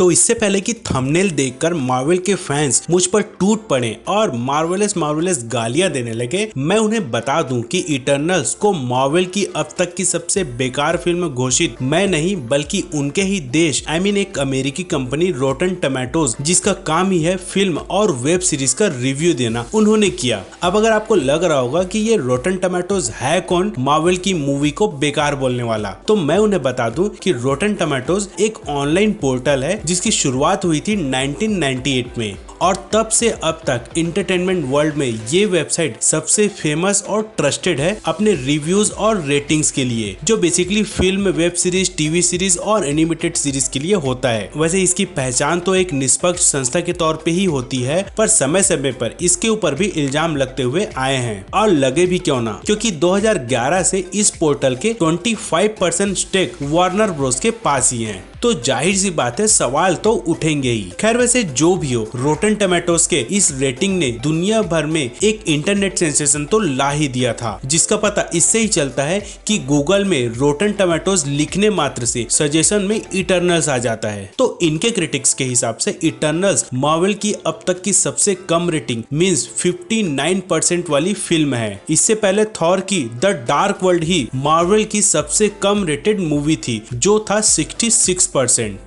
तो इससे पहले कि थंबनेल देखकर मार्वल के फैंस मुझ पर टूट पड़े और मार्वलेस गालियां देने लगे, मैं उन्हें बता दूं कि इटर्नल्स को मार्वल की अब तक की सबसे बेकार फिल्म घोषित मैं नहीं बल्कि उनके ही देश एक अमेरिकी कंपनी रोटन टोमेटोज, जिसका काम ही है फिल्म और वेब सीरीज का रिव्यू देना, उन्होंने किया। अब अगर आपको लग रहा होगा कि ये रोटन टोमेटोज है कौन मार्वल की मूवी को बेकार बोलने वाला, तो मैं उन्हें बता दूं कि रोटन टोमेटोज एक ऑनलाइन पोर्टल है जिसकी शुरुआत हुई थी 1998 में और तब से अब तक इंटरटेनमेंट वर्ल्ड में ये वेबसाइट सबसे फेमस और ट्रस्टेड है अपने रिव्यूज और रेटिंग्स के लिए, जो basically film, web series, TV series और एनिमेटेड सीरीज के लिए होता है। वैसे इसकी पहचान तो एक निष्पक्ष संस्था के तौर पे ही होती है, पर समय समय पर इसके ऊपर भी इल्जाम लगते हुए आए हैं और लगे भी क्यों ना, क्योंकि 2011 से इस पोर्टल के 25% स्टेक वार्नर ब्रोस के पास ही है। तो जाहिर सी बात है सवाल तो उठेंगे ही। खैर वैसे जो भी हो, रोटन टोमेटोज के इस रेटिंग ने दुनिया भर में एक इंटरनेट सेंसेशन तो ला ही दिया था, जिसका पता इससे ही चलता है कि गूगल में रोटन टोमेटोज लिखने मात्र से सजेशन में इटर्नल्स आ जाता है। तो इनके क्रिटिक्स के हिसाब से इटर्नल्स मार्वल की अब तक की सबसे कम रेटिंग मींस 59% वाली फिल्म है। इससे पहले थॉर की the dark world he Marvel की सबसे कम रेटेड मूवी थी, जो था 66%।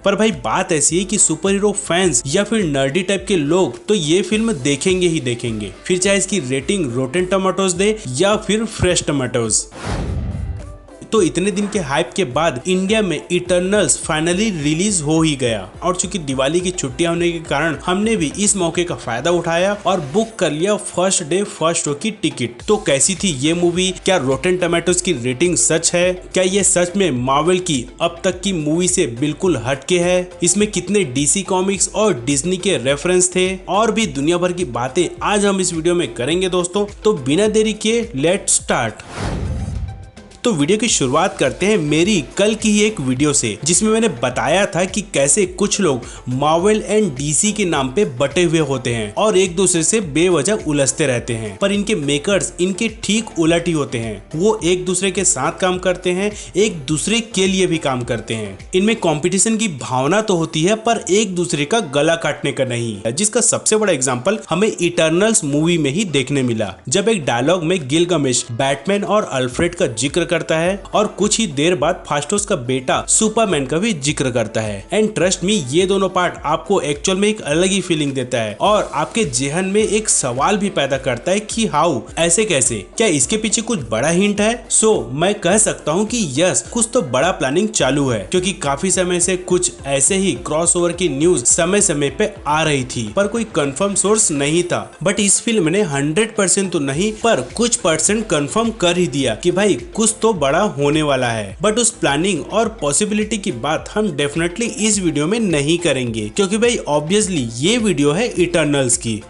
पर भाई बात ऐसी है कि सुपर हीरो फैंस या फिर नर्डी टाइप के लोग तो ये फिल्म देखेंगे ही देखेंगे, फिर चाहे इसकी रेटिंग रोटन टोमेटोज दे या फिर फ्रेश टोमेटोज। तो इतने दिन के हाइप के बाद इंडिया में इटर्नल्स फाइनली रिलीज हो ही गया और चूंकि दिवाली की छुट्टियां होने के कारण हमने भी इस मौके का फायदा उठाया और बुक कर लिया फर्स्ट डे फर्स्ट शो की टिकट। तो कैसी थी ये मूवी? क्या रोटन टोमेटोज की रेटिंग सच है? क्या ये सच में मार्वल की अब तक की मूवी से बिल्कुल हटके है? इसमें कितने डीसी कॉमिक्स और डिज्नी के रेफरेंस थे? और भी दुनिया भर की बातें आज हम इस वीडियो में करेंगे दोस्तों, तो बिना देरी किए लेट्स स्टार्ट। तो वीडियो की शुरुआत करते हैं मेरी कल की ही एक वीडियो से, जिसमें मैंने बताया था कि कैसे कुछ लोग मार्वल एंड डीसी के नाम पे बटे हुए होते हैं और एक दूसरे से बेवजह उलझते रहते हैं, पर इनके मेकर्स इनके ठीक उलट ही होते हैं। वो एक दूसरे के साथ काम करते हैं, एक दूसरे के लिए भी काम करते हैं। इनमें कंपटीशन की भावना तो होती है पर एक दूसरे का गला काटने का नहीं, जिसका सबसे बड़ा एग्जाम्पल हमें इटर्नल्स मूवी में ही देखने मिला, जब एक डायलॉग में गिलगमेश बैटमैन और अल्फ्रेड का जिक्र करता है और कुछ ही देर बाद फास्टोस का बेटा सुपरमैन का भी जिक्र करता है। एंड ट्रस्ट मी, ये दोनों पार्ट आपको एक्चुअल में एक अलग ही फीलिंग देता है और आपके जहन में एक सवाल भी पैदा करता है कि हाउ, ऐसे कैसे? क्या इसके पीछे कुछ बड़ा हिंट है? सो मैं कह सकता हूँ कि यस, कुछ तो बड़ा प्लानिंग चालू है, क्योंकि काफी समय से कुछ ऐसे ही क्रॉसओवर की न्यूज समय समय पे आ रही थी, पर कोई कंफर्म सोर्स नहीं था। बट इस फिल्म ने 100% तो नहीं पर कुछ % कंफर्म कर ही दिया कि भाई कुछ तो बड़ा होने वाला है। बट उस प्लानिंग और पॉसिबिलिटी की बात हम डेफिनेटली इस वीडियो में नहीं करेंगे, क्योंकि भाई ऑब्वियसली ये वीडियो है इटर्नल्स की।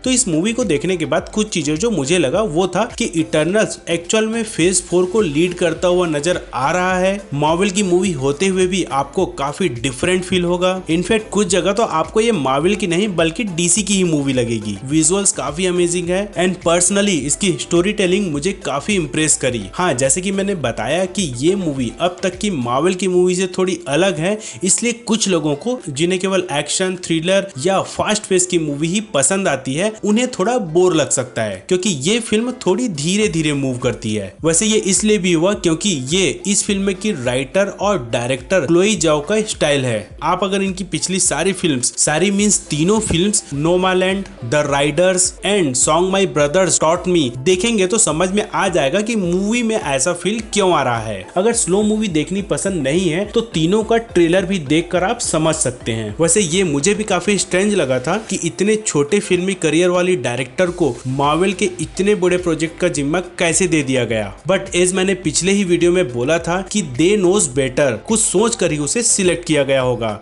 तो इस मूवी को देखने के बाद कुछ चीजें जो मुझे लगा वो था कि इटर्नल्स एक्चुअल में फेज 4 को लीड करता हुआ नजर आ रहा है। मार्वल की मूवी होते हुए भी आपको काफी डिफरेंट फील होगा। इनफैक्ट कुछ जगह तो आपको ये मार्वल की नहीं बल्कि डीसी की ही मूवी लगेगी। विजुअल्स काफी अमेजिंग है एंड पर्सनली इसकी स्टोरी टेलिंग मुझे काफी इम्प्रेस करी। हाँ, जैसे कि मैंने बताया कि ये मूवी अब तक की मार्वल की मूवी से थोड़ी अलग है, इसलिए कुछ लोगों को जिन्हें केवल एक्शन, थ्रिलर या फास्ट पेस की मूवी ही पसंद आती है, उन्हें थोड़ा बोर लग सकता है, क्योंकि ये फिल्म थोड़ी धीरे धीरे मूव करती है। वैसे ये इसलिए भी हुआ क्योंकि ये इस फिल्म की राइटर और डायरेक्टर क्लोई जाओ का स्टाइल है। आप अगर इनकी पिछली सारी फिल्म्स, सारी मींस तीनों films, Nomadland, the riders and song my brothers taught me देखेंगे तो समझ में आ जाएगा कि मूवी में ऐसा फील क्यों आ रहा है। अगर स्लो मूवी देखनी पसंद नहीं है तो तीनों का ट्रेलर भी देखकर आप समझ सकते हैं। वैसे ये मुझे भी काफी स्ट्रेंज लगा था कि इतने छोटे फिल्मी करियर वाली डायरेक्टर को मार्वल के इतने बड़े प्रोजेक्ट का जिम्मा कैसे दे दिया गया। बट एज मैंने पिछले ही वीडियो में बोला था कि दे नोज बेटर, कुछ सोच कर ही उसे सिलेक्ट किया गया होगा।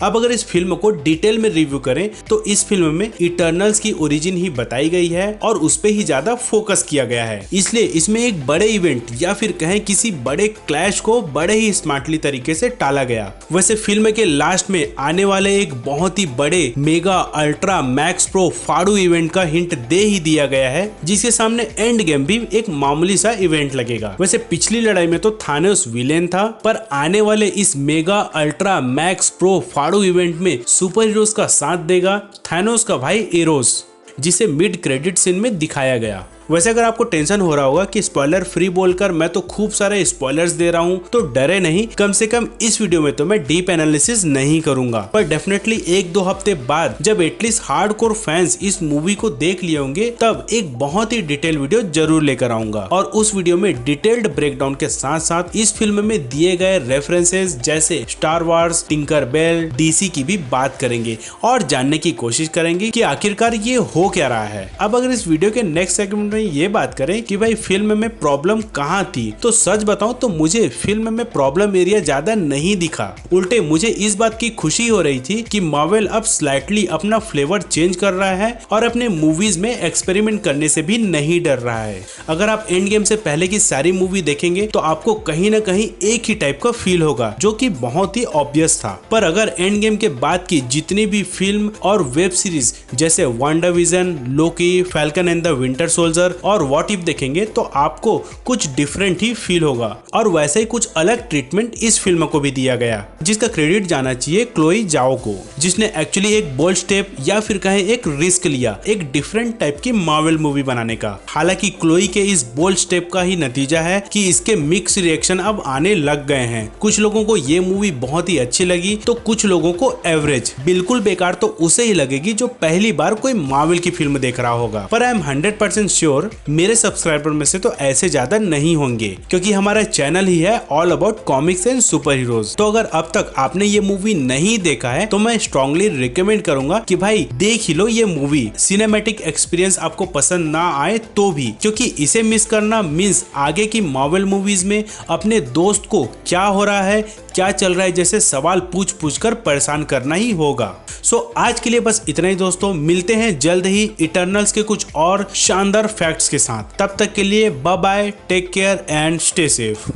अब अगर इस फिल्म को डिटेल में रिव्यू करें तो इस फिल्म में इटर्नल्स की ओरिजिन ही बताई गई है और उस पे ही ज्यादा फोकस किया गया है, इसलिए इसमें एक बड़े इवेंट या फिर कहें किसी बड़े क्लैश को बड़े ही स्मार्टली तरीके से टाला गया। वैसे फिल्म के लास्ट में आने वाले एक बहुत ही बड़े मेगा अल्ट्रा मैक्स प्रो फाड़ू इवेंट का हिंट दे ही दिया गया है, जिसके सामने एंड गेम भी एक मामूली सा इवेंट लगेगा। वैसे पिछली लड़ाई में तो थानोस विलेन था, पर आने वाले इस मेगा अल्ट्रा मैक्स प्रो फाड़ू इवेंट में सुपर हीरोज का साथ देगा थानोस का भाई एरोस, जिसे मिड क्रेडिट सीन में दिखाया गया। वैसे अगर आपको टेंशन हो रहा होगा कि स्पॉइलर फ्री बोलकर मैं तो खूब सारे स्पॉयलर्स दे रहा हूं, तो डरे नहीं, कम से कम इस वीडियो में तो मैं डीप एनालिसिस नहीं करूंगा, पर डेफिनेटली 1-2 हफ्ते बाद जब एटलीस्ट हार्डकोर फैंस इस मूवी को देख लिए होंगे तब एक बहुत ही डिटेल वीडियो जरूर लेकर आऊंगा। और उस वीडियो में डिटेल्ड ब्रेकडाउन के साथ साथ इस फिल्म में दिए गए रेफरेंसेस जैसे Star Wars, Tinker Bell, DC की भी बात करेंगे और जानने की कोशिश करेंगे कि आखिरकार ये हो क्या रहा है। अब अगर इस वीडियो के नेक्स्ट सेगमेंट में ये बात करें कि भाई फिल्म में प्रॉब्लम कहाँ थी, तो सच बताऊं तो मुझे फिल्म में प्रॉब्लम एरिया ज्यादा नहीं दिखा। उल्टे मुझे इस बात की खुशी हो रही थी कि मार्वल अब स्लाइटली अपना फ्लेवर चेंज कर रहा है और अपने मूवीज में एक्सपेरिमेंट करने से भी नहीं डर रहा है। अगर आप एंड गेम से पहले की सारी मूवी देखेंगे तो आपको कहीं ना कहीं एक ही टाइप का फील होगा, जो कि बहुत ही ऑब्वियस था। पर अगर एंड गेम के बाद की जितनी भी फिल्म और वेब सीरीज जैसे WandaVision, Loki, falcon and the winter soldier और व्हाट इफ देखेंगे तो आपको कुछ डिफरेंट ही फील होगा। और वैसे ही कुछ अलग ट्रीटमेंट इस फिल्म को भी दिया गया, जिसका क्रेडिट जाना चाहिए क्लोई जाओ को, जिसने एक्चुअली एक बोल्ड स्टेप या फिर कहें एक रिस्क लिया एक डिफरेंट टाइप की मार्वल मूवी बनाने का। हालांकि क्लोई के इस बोल्ड स्टेप का ही नतीजा है कि इसके मिक्स रिएक्शन अब आने लग गए हैं। कुछ लोगों को ये मूवी बहुत ही अच्छी लगी तो कुछ लोगों को एवरेज। बिल्कुल बेकार तो उसे ही लगेगी जो पहली बार कोई मार्वल की फिल्म देख रहा होगा। पर आई एम 100% श्योर मेरे सब्सक्राइबर में से तो ऐसे ज्यादा नहीं होंगे, क्योंकि हमारा चैनल ही है all about comics and super heroes. तो अगर अब तक आपने ये मूवी नहीं देखा है तो मैं स्ट्रांगली रिकमेंड करूंगा कि भाई देख ही लो ये मूवी। सिनेमैटिक एक्सपीरियंस आपको पसंद ना आए तो भी, क्योंकि इसे मिस करना मींस आगे की मार्वल मूवीज में अपने दोस्त को क्या हो रहा है, क्या चल रहा है जैसे सवाल पूछ पूछ कर परेशान करना ही होगा। सो आज के लिए बस इतना ही दोस्तों, मिलते हैं जल्द ही इटर्नल्स के कुछ और शानदार फैक्ट्स के साथ। तब तक के लिए bye bye, take care and stay safe.